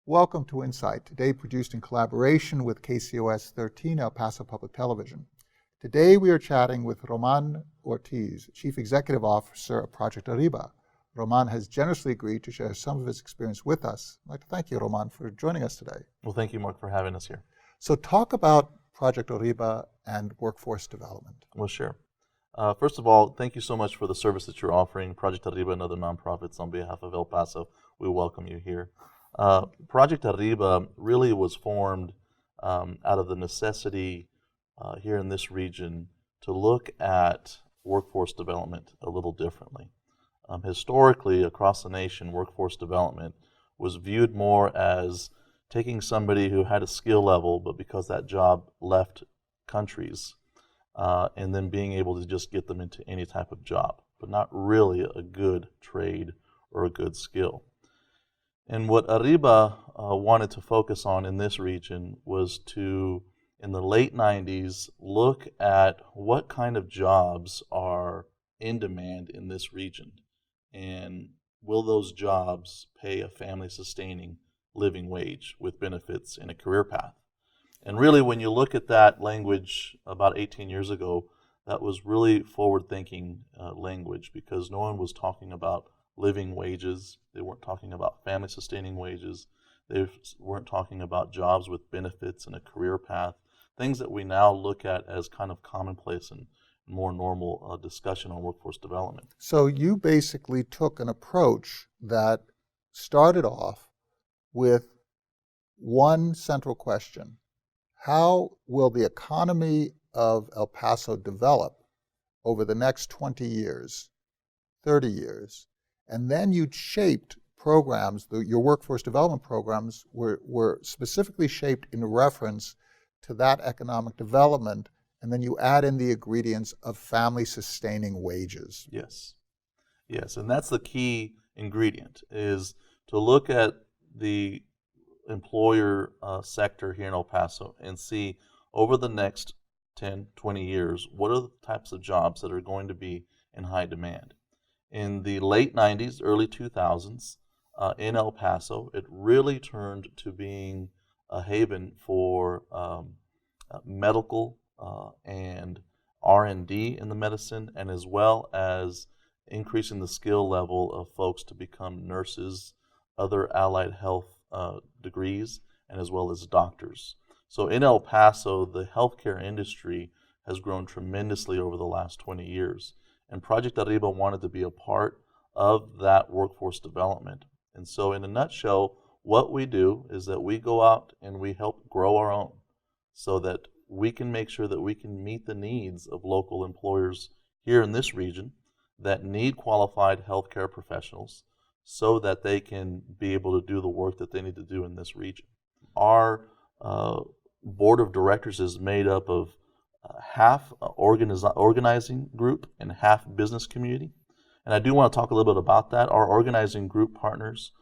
Welcome to Insight, today produced in collaboration with KCOS 13 El Paso Public Television. Today we are chatting with Roman Ortiz, Chief Executive Officer of Project ARRIBA. Roman has generously agreed to share some of his experience with us. I'd like to thank you, Roman, for joining us today. Well, thank you, Mark, for having us here. So talk about Project ARRIBA and workforce development. Well, sure. First of all, thank you so much for the service that you're offering. Project ARRIBA and other nonprofits on behalf of El Paso, we welcome you here. Project ARRIBA really was formed out of the necessity here in this region to look at workforce development a little differently. Historically, across the nation, workforce development was viewed more as taking somebody who had a skill level, but because that job left countries, and then being able to just get them into any type of job, but not really a good trade or a good skill. And what ARRIBA wanted to focus on in this region was to, in the late 90s, look at what kind of jobs are in demand in this region, and will those jobs pay a family-sustaining living wage with benefits and a career path. And really, when you look at that language about 18 years ago, that was really forward-thinking language, because no one was talking about living wages. They weren't talking about family-sustaining wages. They weren't talking about jobs with benefits and a career path, things that we now look at as kind of commonplace and more normal discussion on workforce development. So you basically took an approach that started off with one central question: how will the economy of El Paso develop over the next 20 years, 30 years? And then you shaped programs, your workforce development programs were specifically shaped in reference to that economic development, and then you add in the ingredients of family-sustaining wages. Yes, yes, and that's the key ingredient, is to look at the employer sector here in El Paso and see over the next 10, 20 years, what are the types of jobs that are going to be in high demand. In the late 90s, early 2000s, in El Paso, it really turned to being a haven for medical and R&D in the medicine, and as well as increasing the skill level of folks to become nurses, other allied health degrees, and as well as doctors. So in El Paso, the healthcare industry has grown tremendously over the last 20 years. And Project ARRIBA wanted to be a part of that workforce development. And so in a nutshell, what we do is that we go out and we help grow our own so that we can make sure that we can meet the needs of local employers here in this region that need qualified healthcare professionals so that they can be able to do the work that they need to do in this region. Our board of directors is made up of half organizing group and half business community. And I do want to talk a little bit about that. Our organizing group partners,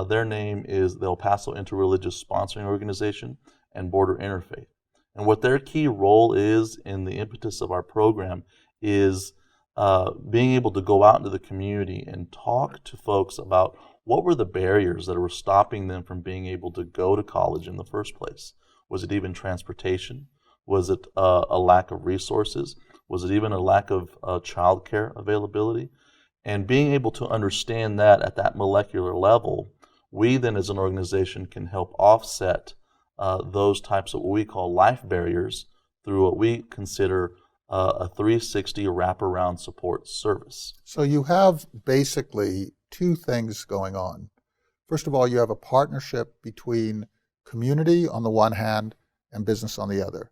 their name is the El Paso Interreligious Sponsoring Organization and Border Interfaith. And what their key role is in the impetus of our program is being able to go out into the community and talk to folks about what were the barriers that were stopping them from being able to go to college in the first place. Was it even transportation? Was it a lack of resources? Was it even a lack of childcare availability? And being able to understand that at that molecular level, we then as an organization can help offset those types of what we call life barriers through what we consider a 360 wraparound support service. So you have basically two things going on. First of all, you have a partnership between community on the one hand and business on the other.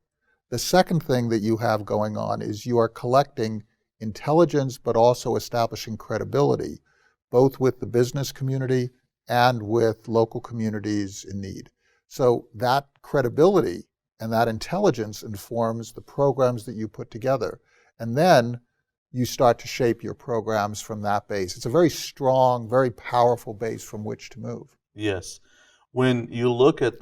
The second thing that you have going on is you are collecting intelligence but also establishing credibility, both with the business community and with local communities in need. So that credibility and that intelligence informs the programs that you put together. And then you start to shape your programs from that base. It's a very strong, very powerful base from which to move. Yes. When you look at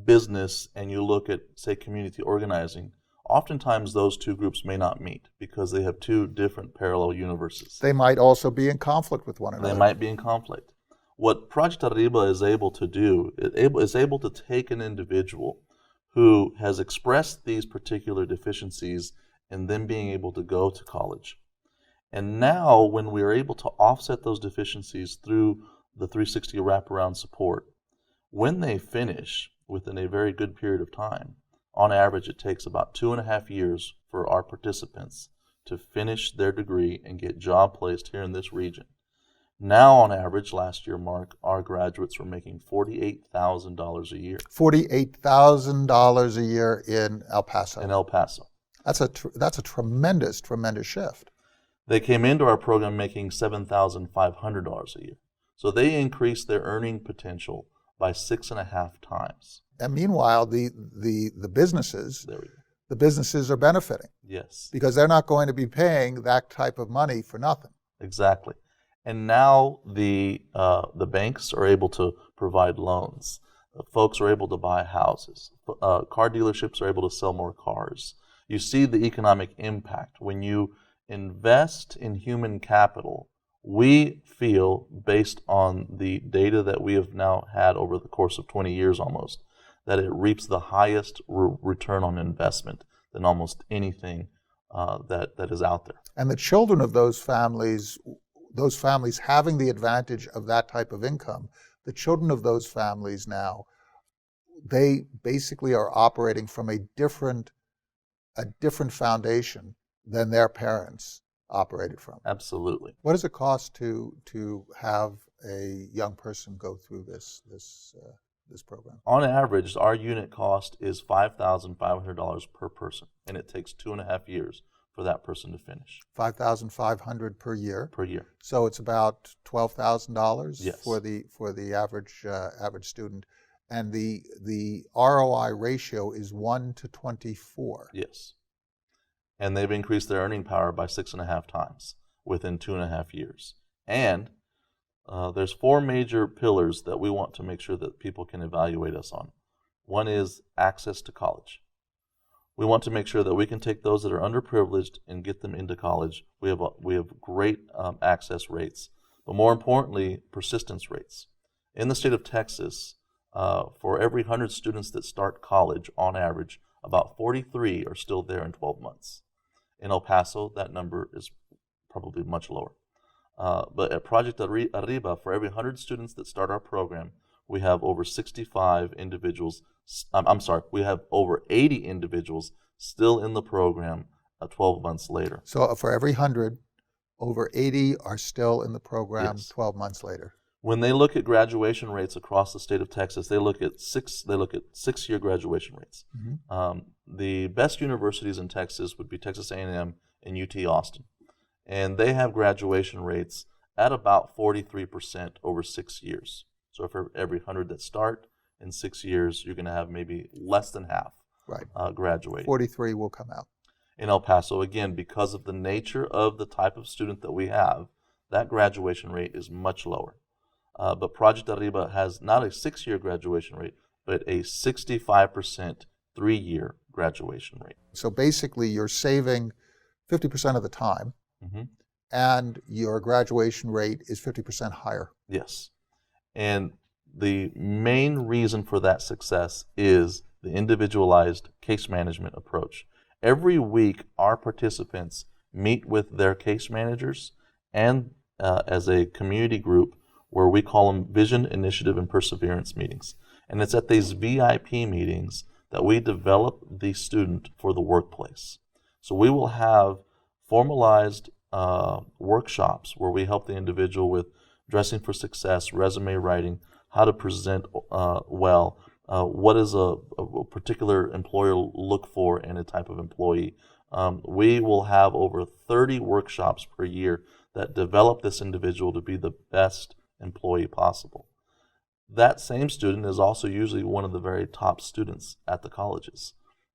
business and you look at, say, community organizing, oftentimes those two groups may not meet because they have two different parallel universes. They might also be in conflict with one another. They might be in conflict. What Project ARRIBA is able to do, is able to take an individual who has expressed these particular deficiencies and then being able to go to college. And now when we are able to offset those deficiencies through the 360 wraparound support, when they finish within a very good period of time, on average it takes about 2.5 years for our participants to finish their degree and get job placed here in this region. Now, on average, last year, Mark, our graduates were making $48,000 a year. $48,000 a year in El Paso. In El Paso. That's a tremendous shift. They came into our program making $7,500 a year. So they increased their earning potential by 6.5 times. And meanwhile, the businesses, There we go. the businesses are benefiting Yes, because they're not going to be paying that type of money for nothing. exactly. And now the banks are able to provide loans. Folks are able to buy houses. Car dealerships are able to sell more cars. You see the economic impact. When you invest in human capital, we feel, based on the data that we have now had over the course of 20 years almost, that it reaps the highest return on investment than almost anything that is out there. And the children of those families having the advantage of that type of income, the children of those families now, they basically are operating from a different foundation than their parents operated from. Absolutely. What does it cost to have a young person go through this program? On average, our unit cost is $5,500 per person, and it takes 2.5 years for that person to finish. $5,500 per year. Per year. So it's about $12,000 Yes. for the average student, and the ROI ratio is 1 to 24. Yes. And they've increased their earning power by 6.5 times within 2.5 years. And there's 4 major pillars that we want to make sure that people can evaluate us on. One is access to college. We want to make sure that we can take those that are underprivileged and get them into college. We have great access rates, but more importantly, persistence rates. In the state of Texas, for every 100 students that start college, on average, about 43 are still there in 12 months. In El Paso, that number is probably much lower. But at Project ARRIBA, for every 100 students that start our program, we have over 65 individuals, we have over 80 individuals still in the program 12 months later. So for every 100, over 80 are still in the program Yes. 12 months later. When they look at graduation rates across the state of Texas, they look at 6-year graduation rates. Mm-hmm. The best universities in Texas would be Texas A&M and UT Austin. And they have graduation rates at about 43% over 6 years. So for every 100 that start in 6 years, you're going to have maybe less than half graduating. 43 will come out. In El Paso, again, because of the nature of the type of student that we have, that graduation rate is much lower. But Project ARRIBA has not a 6-year graduation rate, but a 65% 3-year graduation rate. So basically, you're saving 50% of the time, Mm-hmm. and your graduation rate is 50% higher. Yes. And the main reason for that success is the individualized case management approach. Every week, our participants meet with their case managers and as a community group where we call them Vision, Initiative, and Perseverance meetings. And it's at these VIP meetings that we develop the student for the workplace. So we will have formalized workshops where we help the individual with dressing for success, resume writing, how to present well, what does a particular employer look for in a type of employee. We will have over 30 workshops per year that develop this individual to be the best employee possible. That same student is also usually one of the very top students at the colleges.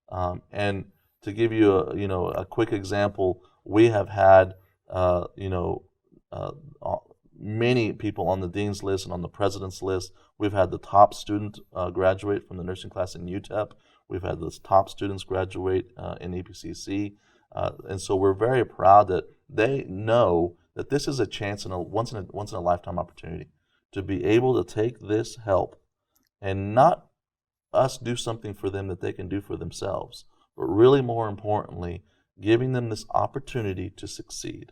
And to give you a quick example, we have had many people on the dean's list and on the president's list. We've had the top student graduate from the nursing class in UTEP. We've had the top students graduate in EPCC. And so we're very proud that they know that this is a chance, once in a lifetime opportunity to be able to take this help and not us do something for them that they can do for themselves, but really more importantly, giving them this opportunity to succeed.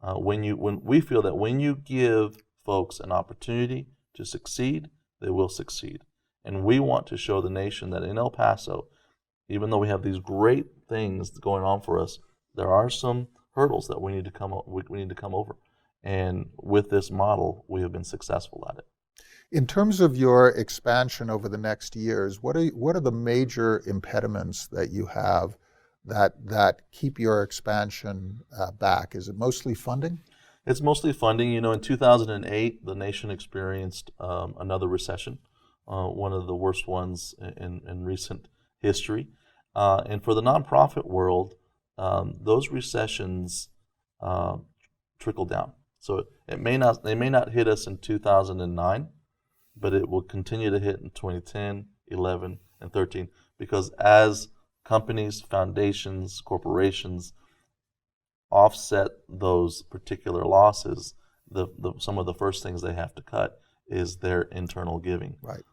When we feel that when you give folks an opportunity to succeed, they will succeed. And we want to show the nation that in El Paso, even though we have these great things going on for us, there are some hurdles that we need to come over. And with this model, we have been successful at it. In terms of your expansion over the next years, what are the major impediments that you have that keep your expansion back? Is it mostly funding? It's mostly funding. You know, in 2008, the nation experienced another recession, one of the worst ones in recent history. And for the nonprofit world, those recessions trickle down. So they may not hit us in 2009, but it will continue to hit in 2010, 11, and 13, because as companies, foundations, corporations offset those particular losses, some of the first things they have to cut is their internal giving. Right.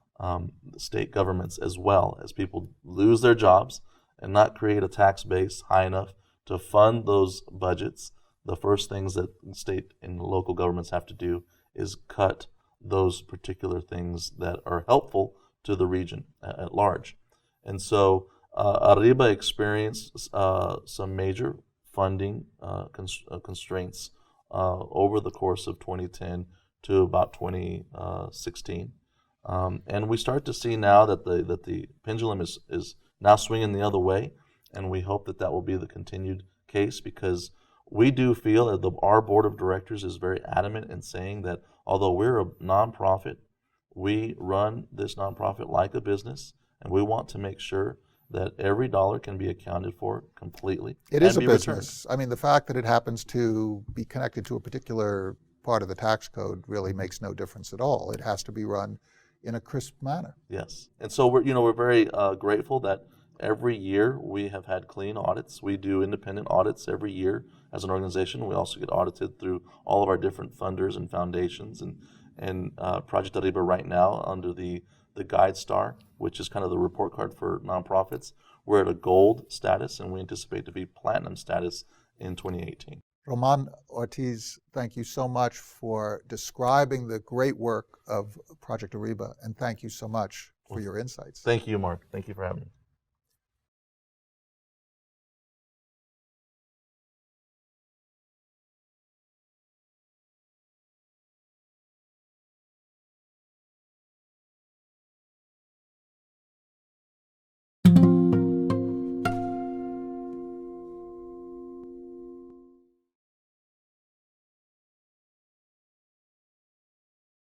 State governments as well, as people lose their jobs and not create a tax base high enough to fund those budgets, the first things that state and local governments have to do is cut those particular things that are helpful to the region at large. And so Arriba experienced some major funding constraints over the course of 2010 to about 2016. And we start to see now that the pendulum is now swinging the other way, and we hope that will be the continued case, because we do feel that our board of directors is very adamant in saying that although we're a nonprofit, we run this nonprofit like a business, and we want to make sure that every dollar can be accounted for completely. It is a business. I mean, the fact that it happens to be connected to a particular part of the tax code really makes no difference at all. It has to be run in a crisp manner. Yes, and so we're very grateful that every year we have had clean audits. We do independent audits every year as an organization. We also get audited through all of our different funders and foundations, and Project ARRIBA right now under the Guide Star, which is kind of the report card for nonprofits. We're at a gold status, and we anticipate to be platinum status in 2018. Roman Ortiz, thank you so much for describing the great work of Project ARRIBA, and thank you so much for your insights. Thank you, Mark. Thank you for having me.